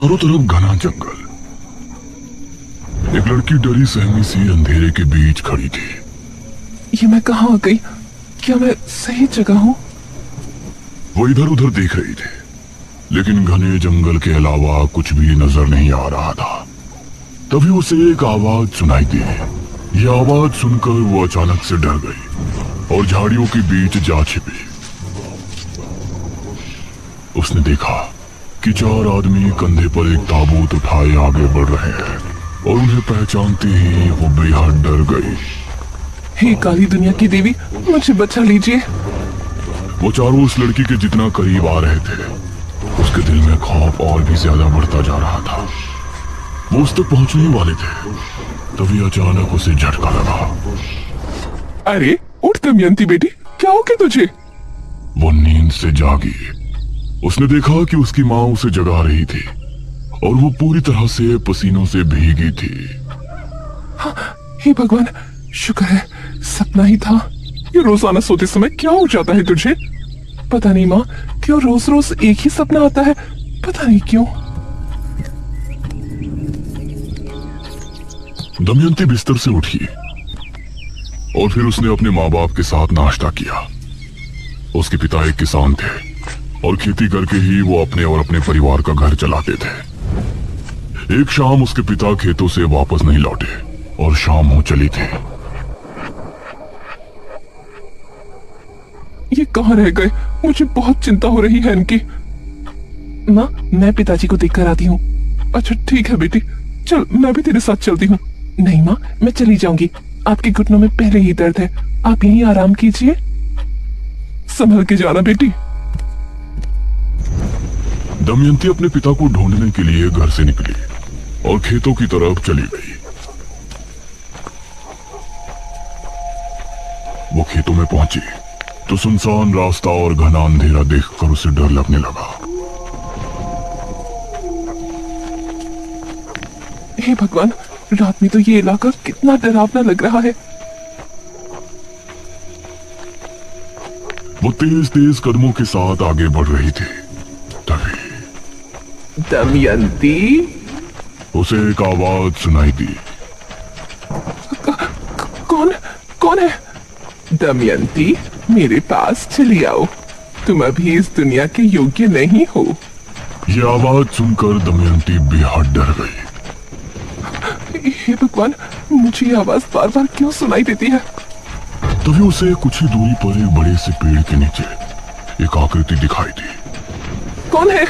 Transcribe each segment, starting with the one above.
चारों तरफ घना जंगल। एक लड़की डरी सहमी सी अंधेरे के बीच खड़ी थी। ये मैं कहाँ आ गई? क्या मैं सही जगह हूँ? वो इधर उधर देख रही थी, लेकिन घने जंगल के अलावा कुछ भी नजर नहीं आ रहा था। तभी उसे एक आवाज सुनाई दी। ये आवाज सुनकर वो अचानक से डर गई और झाड़ियों के बीच जा छिपी। उसने देखा कि 4 आदमी कंधे पर एक ताबूत उठाए आगे बढ़ रहे हैं और उन्हें पहचानते ही वो बेहद डर गई। हे काली दुनिया की देवी, मुझे बचा लीजिए। वो चारों उस लड़की के जितना करीब आ रहे थे, उसके दिल में खौफ और भी ज्यादा बढ़ता जा रहा था। वो उस तक पहुंचने ही वाले थे, तभी अचानक उसे झटका लगा। अरे उठ दमयंती बेटी, क्या हो गया तुझे? वो नींद से जागी। उसने देखा कि उसकी माँ उसे जगा रही थी और वो पूरी तरह से पसीनों से भीगी थी। हाँ, हे भगवान, शुक्र है सपना ही था। ये रोजाना सोते समय क्या हो जाता है तुझे? पता नहीं माँ, क्यों रोज रोज एक ही सपना आता है, पता नहीं क्यों। दमयंती बिस्तर से उठी और फिर उसने अपने माँ बाप के साथ नाश्ता किया। उसके पिता एक किसान थे और खेती करके ही वो अपने और अपने परिवार का घर चलाते थे। एक शाम उसके पिता खेतों से वापस नहीं लौटे और शाम हो चली थी। ये कहाँ रह गए? मुझे बहुत चिंता हो रही है इनकी। माँ, मैं पिताजी को देखकर आती हूँ। अच्छा ठीक है बेटी, चल मैं भी तेरे साथ चलती हूँ। नहीं माँ, मैं चली जाऊंगी। आपके घुटनों में पहले ही दर्द है, आप यहीं आराम कीजिए। संभल के जाना बेटी। दमयंती अपने पिता को ढूंढने के लिए घर से निकली और खेतों की तरफ चली गई। वो खेतों में पहुंची तो सुनसान रास्ता और घना अंधेरा देखकर उसे डर लगने लगा। हे भगवान, रात में तो ये इलाका कितना डरावना लग रहा है। वो तेज तेज कदमों के साथ आगे बढ़ रही थी। तभी दमयंती, उसे एक आवाज सुनाई दी। कौन कौन है? दमयंती, मेरे पास चली आओ, तुम अभी इस दुनिया के योग्य नहीं हो। ये आवाज सुनकर दमयंती बेहद डर गई। हे भगवान, मुझे ये आवाज बार बार क्यों सुनाई देती है? तभी उसे कुछ ही दूरी पर एक बड़े से पेड़ के नीचे एक आकृति दिखाई दी। कौन है?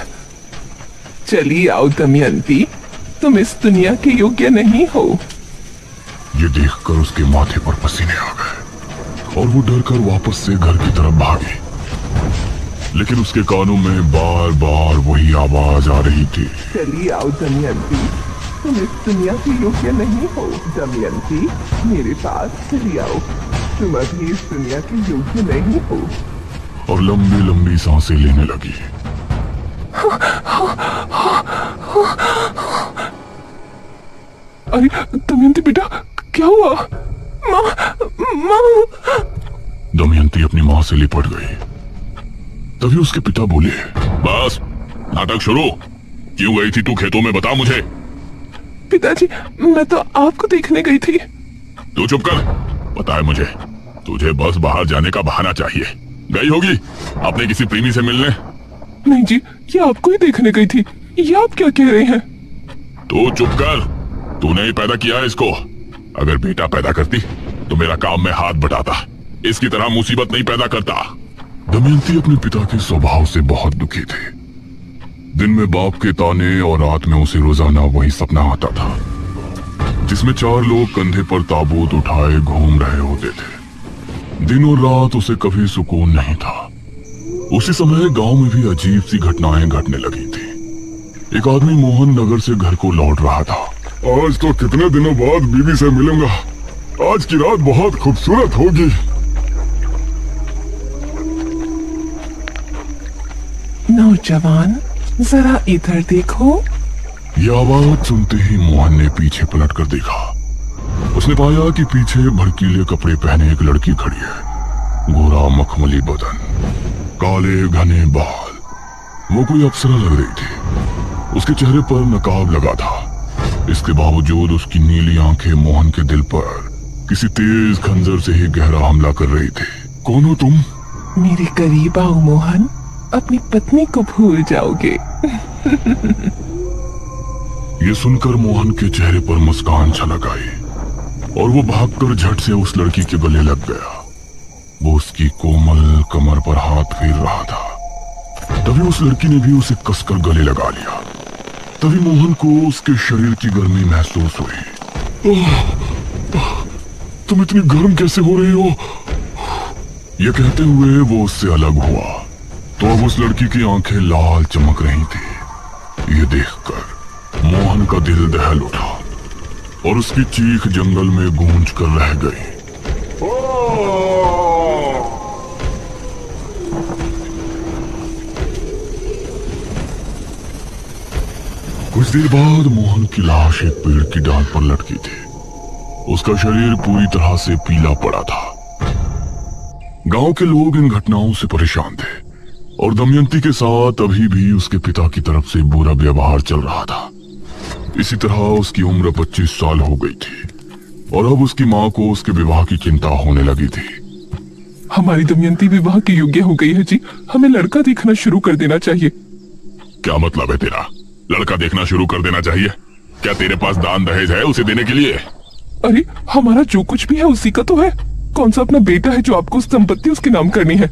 चली आओ दमयंती, तुम इस दुनिया के योग्य नहीं हो। ये देखकर उसके माथे पर पसीने आ गए और वो डर कर वापस से घर की तरफ भागी। लेकिन उसके कानों में बार बार वही आवाज आ रही थी। चली आओ दमयंती, तुम इस दुनिया के योग्य नहीं हो। दमयंती, मेरे पास चली आओ, तुम अभी इस दुनिया के योग्य नहीं हो। और लंबी लंबी सांसें लेने लगी। अरे दमयंती बेटा, क्या हुआ? माँ, माँ। दमयंती अपनी माँ से लिपट गई। तभी उसके पिता बोले, बस नाटक शुरू। क्यों गई थी तू खेतों में, बता मुझे। पिताजी, मैं तो आपको देखने गई थी। तू चुप कर, पता है मुझे तुझे बस बाहर जाने का बहाना चाहिए। गई होगी अपने किसी प्रेमी से मिलने। नहीं जी, ये आपको ही देखने गई थी। ये आप क्या कह रहे हैं? तू चुप कर, तूने ही पैदा किया है इसको। अगर बेटा पैदा करती तो मेरा काम में हाथ बटाता, इसकी तरह मुसीबत नहीं पैदा करता। दमयंती अपने पिता के स्वभाव से बहुत दुखी थी। दिन में बाप के ताने और रात में उसे रोजाना वही सपना आता था, जिसमें 4 लोग कंधे पर ताबूत उठाए घूम रहे होते थे। दिन और रात उसे कभी सुकून नहीं था। उसी समय गांव में भी अजीब सी घटनाएं घटने लगी थी। एक आदमी मोहन नगर से घर को लौट रहा था। आज तो कितने दिनों बाद बीवी से मिलूंगा, आज की रात बहुत खूबसूरत होगी। नौजवान, जरा इधर देखो। यह आवाज सुनते ही मोहन ने पीछे पलट कर देखा। उसने पाया कि पीछे भड़कीले कपड़े पहने एक लड़की खड़ी है। गोरा मखमली बदन, काले घने बाल, वो कोई अप्सरा लग रही थी। उसके चेहरे पर नकाब लगा था। इसके बावजूद उसकी नीली आंखें मोहन के दिल पर किसी तेज खंजर से ही गहरा हमला कर रही थी। कौन हो तुम? मेरे करीब आओ मोहन, अपनी पत्नी को भूल जाओगे। ये सुनकर मोहन के चेहरे पर मुस्कान छलक आई और वो भागकर झट से उस लड़की के गले लग गया। वो उसकी कोमल कमर पर हाथ फेर रहा था। तभी उस लड़की ने भी उसे कसकर गले लगा लिया। तभी मोहन को उसके शरीर की गर्मी महसूस हुई। तुम इतनी गर्म कैसे हो रही हो? ये कहते हुए वो उससे अलग हुआ तो अब उस लड़की की आंखें लाल चमक रही थी। ये देखकर मोहन का दिल दहल उठा और उसकी चीख जंगल में गूंज कर रह गई। कुछ देर बाद मोहन की लाश एक पेड़ की डाल पर लटकी थी। उसका शरीर पूरी तरह से पीला पड़ा था। गांव के लोग इन घटनाओं से परेशान थे और दमयंती के साथ अभी भी उसके पिता की तरफ से बुरा व्यवहार चल रहा था। इसी तरह उसकी उम्र 25 साल हो गई थी और अब उसकी माँ को उसके विवाह की चिंता होने लगी थी। हमारी दमयंती विवाह की योग्य हो गई है जी, हमें लड़का देखना शुरू कर देना चाहिए। क्या मतलब है तेरा? लड़का देखना शुरू कर देना चाहिए? क्या तेरे पास दान दहेज है उसे देने के लिए? अरे हमारा जो कुछ भी है उसी का तो है। कौन सा अपना बेटा है जो आपको संपत्ति उसके नाम करनी है?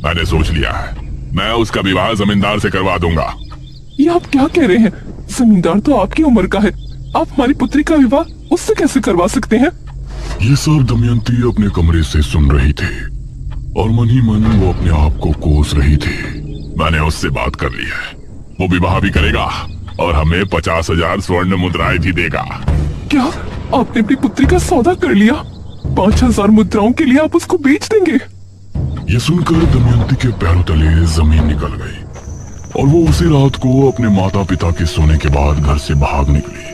मैंने सोच लिया है, मैं उसका विवाह जमींदार से करवा दूंगा। ये आप क्या कह रहे हैं? जमींदार तो आपकी उम्र का है, आप हमारी पुत्री का विवाह उससे कैसे करवा सकते हैं? ये सब दमयंती अपने कमरे से सुन रही थी और मन ही मन वो अपने आप को कोस रही थी। मैंने उससे बात कर ली है, वो विवाह भी करेगा और हमें 50,000 स्वर्ण मुद्राएं भी देगा। क्या आपने अपनी पुत्री का सौदा कर लिया? 5,000 मुद्राओं के लिए आप उसको बेच देंगे? ये सुनकर दमयंती के पैरों तले जमीन निकल गई और वो उसी रात को अपने माता पिता के सोने के बाद घर से भाग निकली।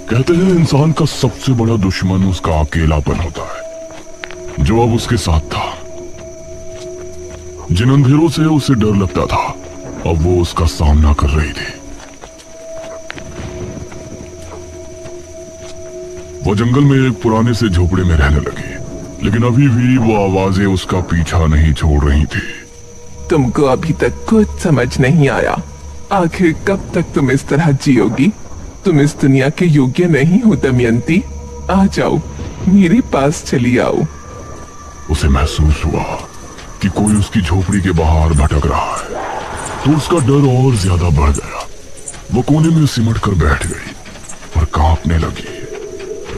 कहते हैं इंसान का सबसे बड़ा दुश्मन उसका अकेलापन होता है, जो अब उसके साथ था। जिन अंधेरों से उसे डर लगता था अब वो उसका सामना कर रही थी। वो जंगल में एक पुराने से झोपड़े में रहने लगी, लेकिन अभी भी वो आवाजें उसका पीछा नहीं छोड़ रही थी। तुमको अभी तक कुछ समझ नहीं आया। आखिर कब तक तुम इस तरह जियोगी? तुम इस दुनिया के योग्य नहीं हो दमयंती। आ जाओ, मेरे पास चली आओ। उसे महसूस हुआ कि कोई उसकी झोपड़ी के बाहर भटक रहा है, तो उसका डर और ज्यादा बढ़ गया। वो कोने में सिमट कर बैठ गई और कांपने लगी,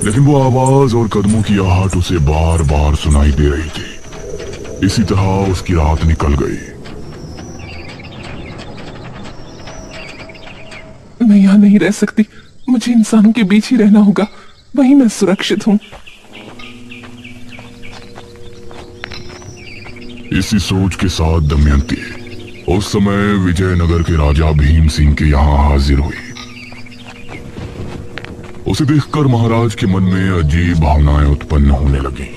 लेकिन वो आवाज और कदमों की आहट उसे बार बार सुनाई दे रही थी। इसी तरह उसकी रात निकल गई। मैं यहाँ नहीं रह सकती, मुझे इंसानों के बीच ही रहना होगा, वहीं मैं सुरक्षित हूँ। इसी सोच के साथ दमयंती उस समय विजयनगर के राजा भीम सिंह के यहाँ हाजिर हुई। उसे देखकर महाराज के मन में अजीब भावनाएं उत्पन्न होने लगी।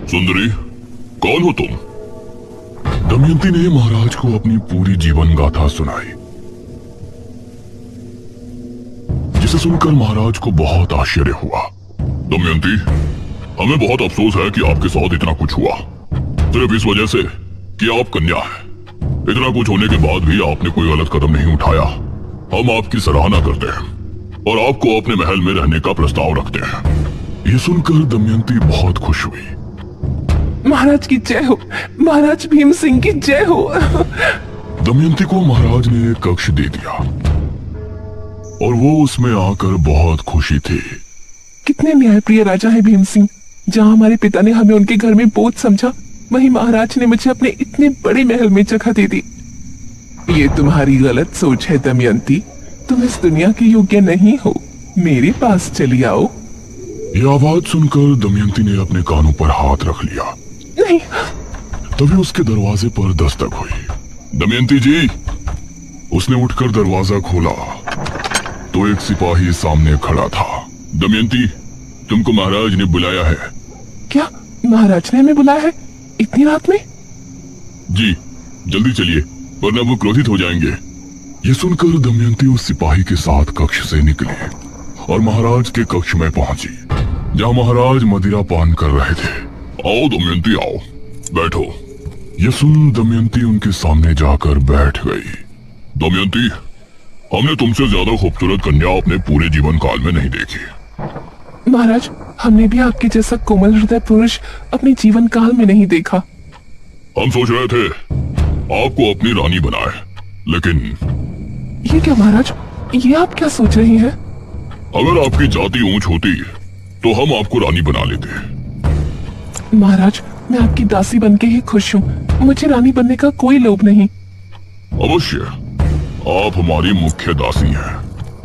सुंदरी, कौन हो तुम? दमयंती ने महाराज को अपनी पूरी जीवन गाथा सुनाई, जिसे सुनकर महाराज को बहुत आश्चर्य हुआ। दमयंती, हमें बहुत अफसोस है कि आपके साथ इतना कुछ हुआ, सिर्फ इस वजह से कि आप कन्या हैं। इतना कुछ होने के बाद भी आपने कोई गलत कदम नहीं उठाया। हम आपकी सराहना करते हैं और आपको अपने महल में रहने का प्रस्ताव रखते हैं। ये सुनकर दमयंती बहुत खुश हुई। महाराज की जय हो, महाराज भीम सिंह की जय हो। दमयंती को महाराज ने एक कक्ष दे दिया और वो उसमें आकर बहुत खुशी थी। कितने न्यायप्रिय राजा है भीम सिंह। जहाँ हमारे पिता ने हमें उनके घर में बोझ समझा, वहीं महाराज ने मुझे अपने इतने बड़े महल में जगह दे दी। ये तुम्हारी गलत सोच है दमयंती, तुम इस दुनिया के योग्य नहीं हो। मेरे पास चली आओ। ये आवाज सुनकर दमयंती ने अपने कानों पर हाथ रख लिया। नहीं। तभी उसके दरवाजे पर दस्तक हुई। दमयंती जी। उसने उठकर दरवाजा खोला तो एक सिपाही सामने खड़ा था। दमयंती, तुमको महाराज ने बुलाया है। क्या महाराज ने हमें बुलाया है? इतनी रात में? जी जल्दी चलिए वरना वो क्रोधित हो जाएंगे। ये सुनकर दमयंती उस सिपाही के साथ कक्ष से निकली और महाराज के कक्ष में पहुंची जहां महाराज मदिरा पान कर रहे थे। आओ दमयंती आओ, बैठो। ये सुन दमयंती उनके सामने जाकर बैठ गई। दमयंती, हमने तुमसे ज्यादा खूबसूरत कन्या अपने पूरे जीवन काल में नहीं देखी। महाराज, हमने भी आपके जैसा कोमल हृदय पुरुष अपने जीवन काल में नहीं देखा। हम सोच रहे थे आपको अपनी रानी बनाए, लेकिन ये क्या महाराज, ये आप क्या सोच रही हैं? अगर आपकी जाति ऊंच होती तो हम आपको रानी बना लेते। महाराज, मैं आपकी दासी बनके ही खुश हूँ, मुझे रानी बनने का कोई लोभ नहीं। अवश्य, आप हमारी मुख्य दासी हैं।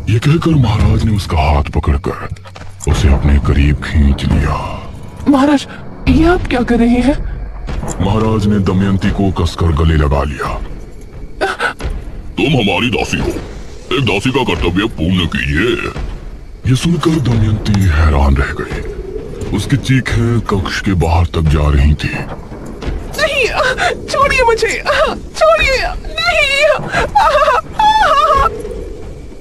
ये कहकर महाराज ने उसका हाथ पकड़कर उसे अपने करीब खींच लिया। महाराज, ये आप क्या कर रहे हैं? महाराज ने दमयंती को कसकर गले लगा लिया। तुम हमारी दासी हो, एक दासी का कर्तव्य पूर्ण कीजिए। ये सुनकर दमयंती हैरान रह गई। उसकी चीखें कक्ष के बाहर तक जा रही थी। नहीं, छोड़िए मुझे, छोड़िए, नहीं।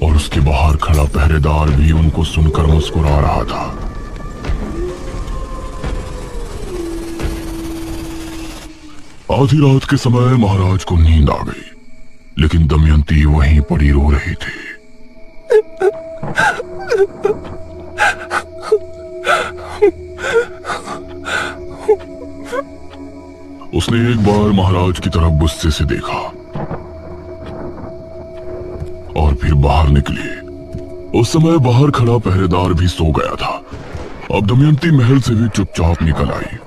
और उसके बाहर खड़ा पहरेदार भी उनको सुनकर मुस्कुरा रहा था। आधी रात के समय महाराज को नींद आ गई, लेकिन दमयंती वहीं पड़ी रो रही थी। उसने एक बार महाराज की तरफ गुस्से से देखा और फिर बाहर निकली। उस समय बाहर खड़ा पहरेदार भी सो गया था। अब दमयंती महल से भी चुपचाप निकल आई,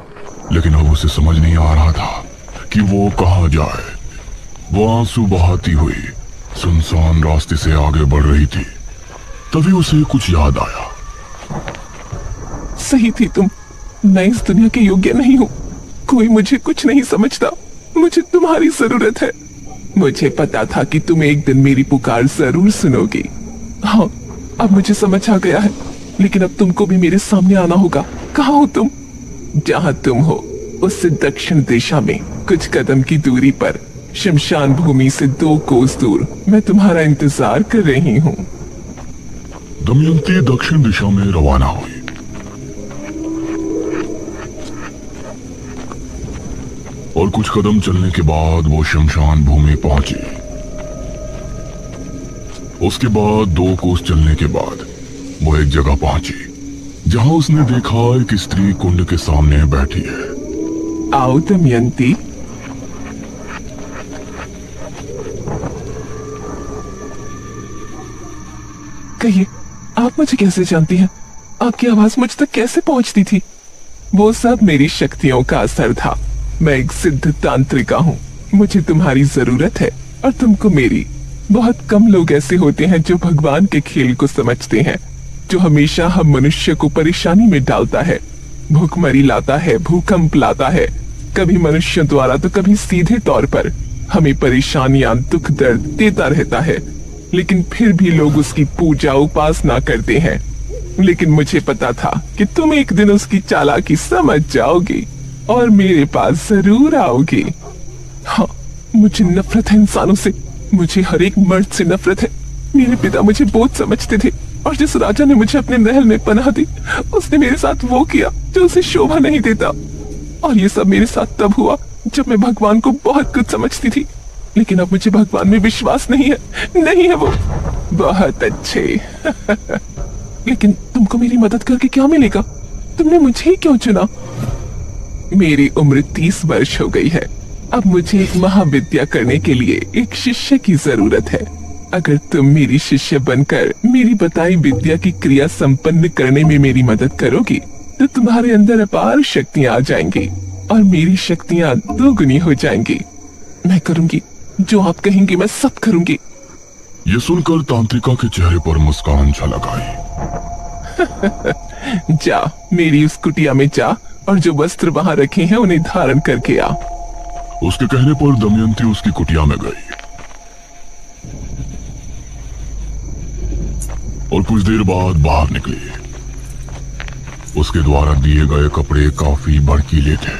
लेकिन अब उसे समझ नहीं आ रहा था कि वो कहाँ जाए। वो आंसू बहाती हुई सुनसान रास्ते से आगे बढ़ रही थी। तभी उसे कुछ याद आया। सही थी तुम, मैं इस दुनिया के योग्य नहीं हूँ। कोई मुझे कुछ नहीं समझता, मुझे तुम्हारी जरूरत है। मुझे पता था कि तुम एक दिन मेरी पुकार जरूर सुनोगी। हाँ, अब मुझे समझ आ गया है, लेकिन अब तुमको भी मेरे सामने आना होगा। कहाँ हो तुम? जहाँ तुम हो उससे दक्षिण दिशा में कुछ कदम की दूरी पर शमशान भूमि से 2 कोस दूर मैं तुम्हारा इंतजार कर रही हूँ। दमयंती दक्षिण दिशा में रवाना हुई। और कुछ कदम चलने के बाद वो शमशान भूमि पहुंची। उसके बाद 2 कोस चलने के बाद वो एक जगह पहुंची जहां उसने देखा एक स्त्री कुंड के सामने बैठी है। आओ दमयंती। कहिए, आप मुझे कैसे जानती हैं? आपकी आवाज मुझ तक कैसे पहुंचती थी? वो सब मेरी शक्तियों का असर था। मैं एक सिद्ध तांत्रिका हूँ। मुझे तुम्हारी जरूरत है और तुमको मेरी। बहुत कम लोग ऐसे होते हैं जो भगवान के खेल को समझते हैं, जो हमेशा हम मनुष्य को परेशानी में डालता है, भूखमरी लाता है, भूकंप लाता है, कभी मनुष्य द्वारा तो कभी सीधे तौर पर हमें परेशानियां, दुख दर्द देता रहता है, लेकिन फिर भी लोग उसकी पूजा उपासना करते हैं। लेकिन मुझे पता था कि तुम एक दिन उसकी चालाकी समझ जाओगी और मेरे पास जरूर आओगी। हाँ, मुझे नफरत है इंसानों से, मुझे हर एक मर्द से नफरत है। मेरे पिता मुझे बोझ समझते थे और जिस राजा ने मुझे अपने महल में पनाह दी, उसने मेरे साथ वो किया जो उसे शोभा नहीं देता। और ये सब मेरे साथ तब हुआ जब मैं भगवान को बहुत कुछ समझती थी, लेकिन अब मुझे भगवान में विश्वास नहीं है वो। बहुत अच्छे। लेकिन तुमको मेरी मदद करके क्या मिलेगा? तुमने मुझे ही क्यों चुना? मेरी उम्र 30 वर्ष हो गई है। अब मुझे एक महाविद्या करने के लिए एक शिष्य की जरूरत है। अगर तुम मेरी शिष्य बनकर मेरी बताई विद्या की क्रिया संपन्न करने में मेरी मदद करोगी तो तुम्हारे अंदर अपार शक्तियां आ जाएंगी और मेरी शक्तियां 2 गुनी हो जाएंगी। मैं करूंगी जो आप कहेंगी, मैं सब करूंगी। ये सुनकर तांत्रिका के चेहरे पर मुस्कान झलक आई। जा, मेरी उस कुटिया में जा और जो वस्त्र वहां रखे हैं उन्हें धारण करके आ। उसके कहने पर दमयंती उसकी कुटिया में गई और कुछ देर बाद बाहर निकली। उसके द्वारा दिए गए कपड़े काफी भड़कीले थे।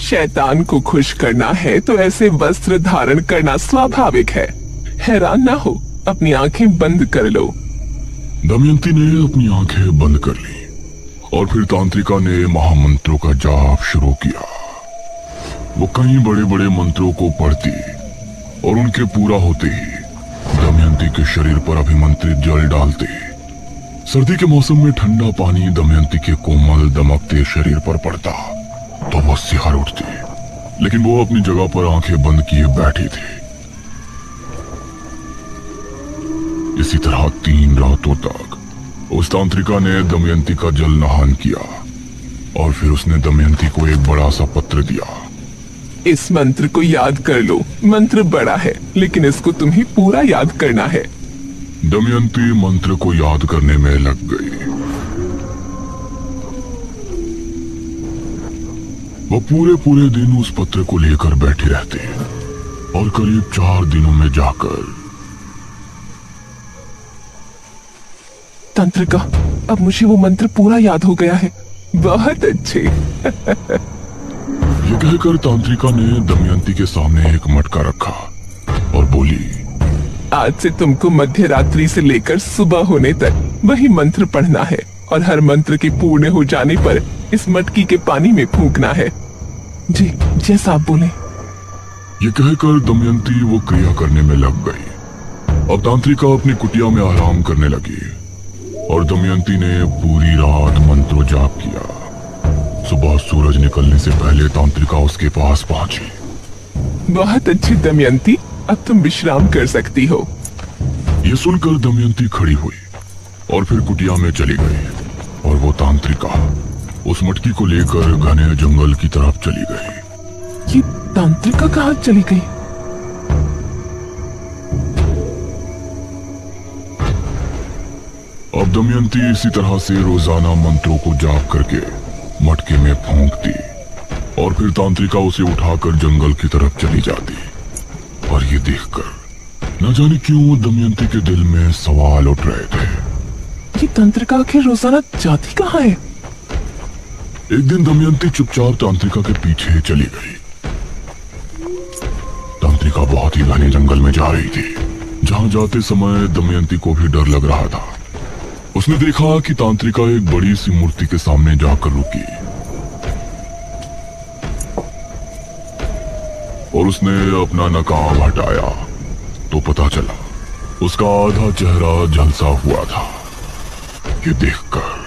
शैतान को खुश करना है तो ऐसे वस्त्र धारण करना स्वाभाविक है। हैरान ना हो, अपनी आंखें बंद कर लो। दमयंती ने अपनी आंखें बंद कर ली और फिर तांत्रिका ने महामंत्रों का जाप शुरू किया। वो कई बड़े बड़े मंत्रों को पढ़ती और उनके पूरा होते ही दमयंती के शरीर पर अभिमंत्रित जल डालती। सर्दी के मौसम में ठंडा पानी दमयंती के कोमल दमकते शरीर पर पड़ता तो वो सिहर उठती, लेकिन वो अपनी जगह पर आंखें बंद किए बैठी थी। इसी तरह 3 रातों तक उस तांत्रिका ने दमयंती का जल नहान किया और फिर उसने दमयंती को एक बड़ा सा पत्र दिया। इस मंत्र को याद कर लो। मंत्र बड़ा है लेकिन इसको तुम्हें पूरा याद करना है। दमयंती मंत्र को याद करने में लग गई। वो पूरे दिन उस पत्र को लेकर बैठी रहती और करीब 4 दिनों में जाकर तंत्रिका, अब मुझे वो मंत्र पूरा याद हो गया है। बहुत अच्छे। ये कहकर तांत्रिका ने दमयंती के सामने एक मटका रखा और बोली, आज से तुमको मध्य रात्रि से लेकर सुबह होने तक वही मंत्र पढ़ना है और हर मंत्र के पूर्ण हो जाने पर इस मटकी के पानी में फूंकना है। जी, जैसा आप बोले। ये कहकर दमयंती वो क्रिया करने में लग गई। अब तांत्रिका अपनी कुटिया में आराम करने लगी और दमयंती ने पूरी रात मंत्रो जाप किया। सुबह सूरज निकलने से पहले तांत्रिका उसके पास पहुंची। बहुत अच्छी दमयंती, अब तुम विश्राम कर सकती हो। ये सुनकर दमयंती खड़ी हुई और फिर कुटिया में चली गई और वो तांत्रिका उस मटकी को लेकर घने जंगल की तरफ चली गई। ये तांत्रिका कहाँ चली गई? अब दमयंती इसी तरह से रोजाना मंत्रों को जाप करके मटके में फूंकती और फिर तांत्रिका उसे उठाकर जंगल की तरफ चली जाती। और ये देखकर न जाने क्यों दमयंती के दिल में सवाल उठ रहे थे। ये तांत्रिका आखिर रोजाना जाती कहाँ है? एक दिन दमयंती चुपचाप तांत्रिका के पीछे चली गई। तांत्रिका बहुत ही घने जंगल में जा रही थी। जहां जाते समय दमयंती को भी डर लग रहा था। उसने देखा कि तांत्रिका एक बड़ी सी मूर्ति के सामने जाकर रुकी और उसने अपना नकाब हटाया तो पता चला उसका आधा चेहरा झलसा हुआ था। ये देखकर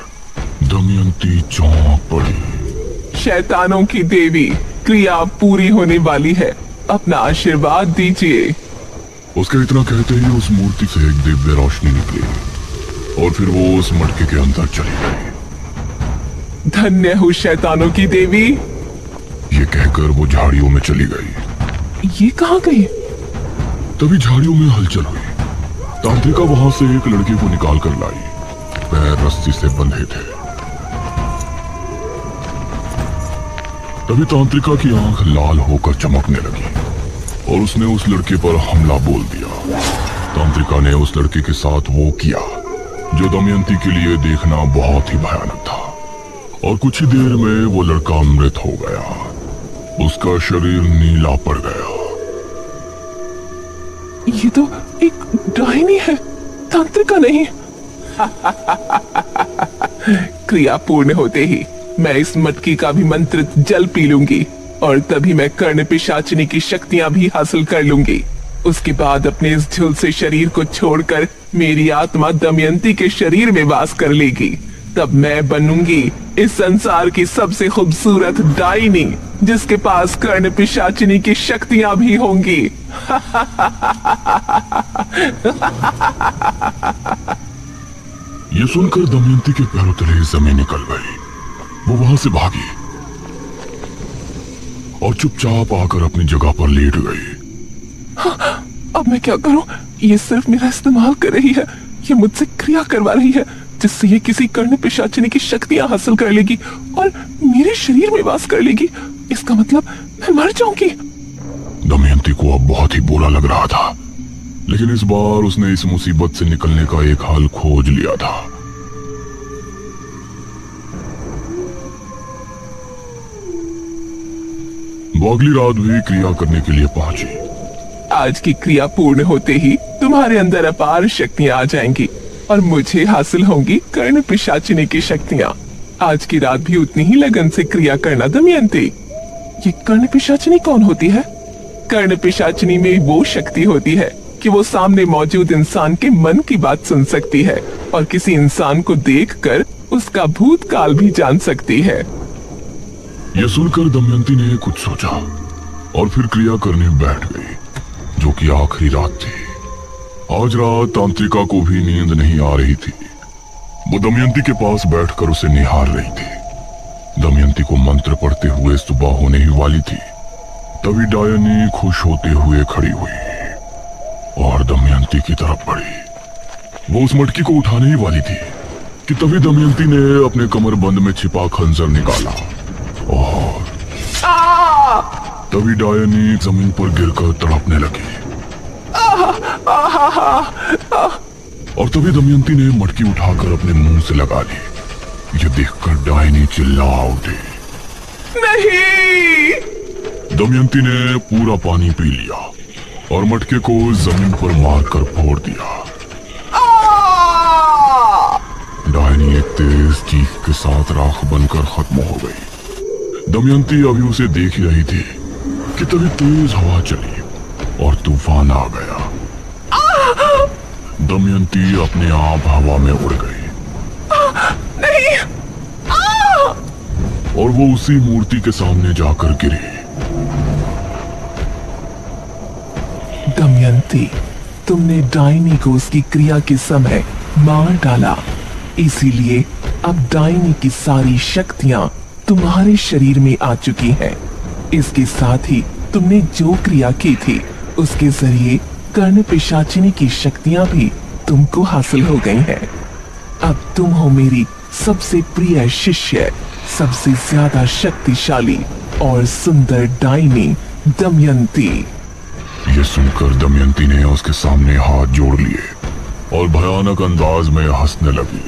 दमयंती चौंक पड़ी। शैतानों की देवी, क्रिया पूरी होने वाली है, अपना आशीर्वाद दीजिए। उसके इतना कहते ही उस मूर्ति से एक दिव्य रोशनी निकली और फिर वो उस मटके के अंदर चली गई। धन्य हो शैतानों की देवी। ये कहकर वो झाड़ियों में चली गई। ये कहाँ गई? तभी झाड़ियों में हलचल हुई। तांत्रिका वहां से एक लड़के को निकाल कर लाई। पैर रस्सी से बंधे थे। तभी तांत्रिका की आंख लाल होकर चमकने लगी और उसने उस लड़के पर हमला बोल दिया। तांत्रिका ने उस लड़के के साथ वो किया जो दमयंती के लिए देखना बहुत ही भयानक था और कुछ ही देर में वो लड़का मृत हो गया। उसका शरीर नीला पड़ गया। ये तो एक डायनी है, तांत्रिका नहीं। क्रिया पूर्ण होते ही मैं इस मटकी का भी मंत्रित जल पी लूंगी और तभी मैं कर्ण पिशाचिनी की शक्तियां भी हासिल कर लूंगी। उसके बाद अपने इस झुलसे शरीर को छोड़कर मेरी आत्मा दमयंती के शरीर में वास कर लेगी। तब मैं बनूंगी इस संसार की सबसे खूबसूरत डायनी, जिसके पास कर्ण पिशाचिनी की शक्तियां भी होंगी। ये सुनकर दमयंती के पैरों तले जमीन निकल गई। वो वहां से भागी और चुपचाप आकर अपनी जगह पर लेट गई। अब मैं क्या करूं? ये सिर्फ मेरा इस्तेमाल कर रही है। ये मुझसे क्रिया करवा रही है जिससे ये किसी कर्ण पिशाचिनी की शक्तियां हासिल कर लेगी और मेरे शरीर में वास कर लेगी। इसका मतलब मैं मर जाऊंगी। दमयंती को अब बहुत ही बुरा लग रहा था, लेकिन इस बार उसने इस मुसीबत से निकलने का एक हल खोज लिया था। वो अगली रात भी क्रिया करने के लिए पहुंची। आज की क्रिया पूर्ण होते ही तुम्हारे अंदर अपार शक्तियां आ जाएंगी और मुझे हासिल होंगी कर्ण पिशाचिनी की शक्तियां। आज की रात भी उतनी ही लगन से क्रिया करना दमयंती। ये कर्ण पिशाचिनी कौन होती है? कर्ण पिशाचिनी में वो शक्ति होती है कि वो सामने मौजूद इंसान के मन की बात सुन सकती है और किसी इंसान को देखकर उसका भूतकाल भी जान सकती है। यह सुनकर दमयंती ने कुछ सोचा और फिर क्रिया करने बैठ गई, जो कि आखिरी रात थी। आज रात तांत्रिका को भी नींद नहीं आ रही थी। वो दमयंती के पास बैठकर उसे निहार रही थी। दमयंती को मंत्र पढ़ते हुए सुबह होने ही वाली थी, तभी डायनी खुश होते हुए खड़ी हुई और दमयंती की तरफ बढ़ी। वो उस मटकी को उठाने ही वाली थी कि तभी दमयंती ने अपने कमरबंद में छिपा खंजर निकाला और तभी डायनी जमीन पर गिरकर तड़पने लगी। और तभी दमयंती ने मटकी उठाकर अपने मुंह से लगा ली। ये देखकर डायनी चिल्ला उठी। नहीं! दमयंती ने पूरा पानी पी लिया और मटके को जमीन पर मारकर फोड़ दिया। डायनी एक तेज चीख के साथ राख बनकर खत्म हो गई। दमयंती अभी उसे देख ही रही थी कि तभी तेज हवा चली और तूफान आ गया। दमयंती अपने आप हवा में उड़ गई। नहीं! और वो उसी मूर्ति के सामने जाकर गिरी। दमयंती, तुमने डायनी को उसकी क्रिया के समय मार डाला, इसीलिए अब डायनी की सारी शक्तियां तुम्हारे शरीर में आ चुकी हैं। इसके साथ ही तुमने जो क्रिया की थी उसके जरिए कर्ण पिशाचिनी की शक्तियां भी तुमको हासिल हो गई हैं। अब तुम हो मेरी सबसे प्रिय शिष्य, सबसे ज्यादा शक्तिशाली और सुंदर डायनी दमयंती। ये सुनकर दमयंती ने उसके सामने हाथ जोड़ लिए और भयानक अंदाज में हंसने लगी।